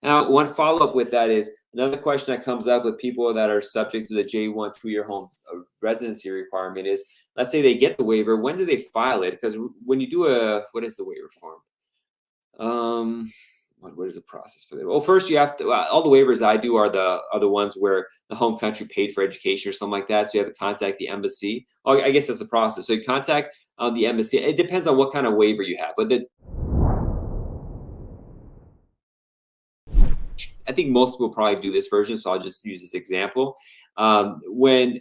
Now, one follow-up with that is another question that comes up with people that are subject to the J-1 2-year home residency requirement is, let's say they get the waiver, when do they file it? Because when you do what is the waiver form? What is the process for that? Well, first you have to, all the waivers I do are the ones where the home country paid for education or something like that. So you have to contact the embassy. Oh, I guess that's the process. So you contact the embassy. It depends on what kind of waiver you have, but I think most people probably do this version, so I'll just use this example. When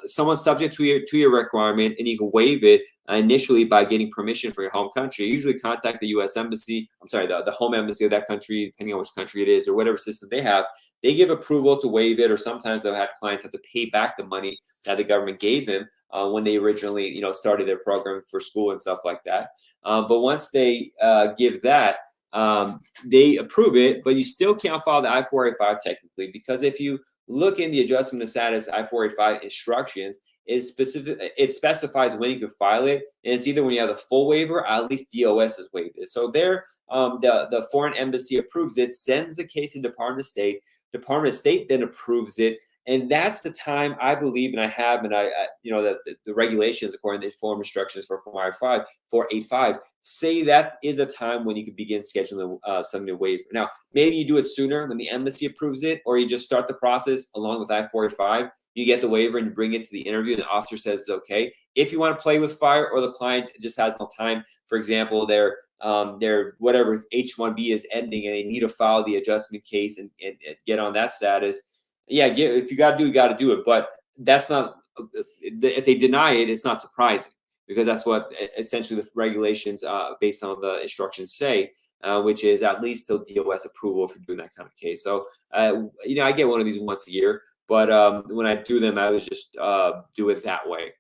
someone's subject to your requirement and you can waive it initially by getting permission from your home country, you usually contact the U.S. embassy. I'm sorry, the home embassy of that country, depending on which country it is or whatever system they have. They give approval to waive it, or sometimes they'll have clients have to pay back the money that the government gave them when they originally, started their program for school and stuff like that. But once they give that, they approve it, but you still can't file the I-485 technically, because if you look in the adjustment of status I-485 instructions, it specifies when you can file it, and it's either when you have the full waiver or at least DOS has waived it. So there, the foreign embassy approves it, sends the case to Department of State. Department of State then approves it, and that's the time I believe, and I have, and the regulations according to the form instructions for 485 say that is the time when you can begin scheduling something to waiver. Now, maybe you do it sooner when the embassy approves it, or you just start the process along with I-485. You get the waiver and you bring it to the interview, and the officer says it's okay. If you want to play with fire, or the client just has no time, for example, their whatever H-1B is ending and they need to file the adjustment case and get on that status. Yeah, if you got to do, you got to do it. But that's not, if they deny it, it's not surprising, because that's what essentially the regulations based on the instructions say, which is at least till DOS approval if you're doing that kind of case. So, I get one of these once a year, but when I do them, I would just do it that way.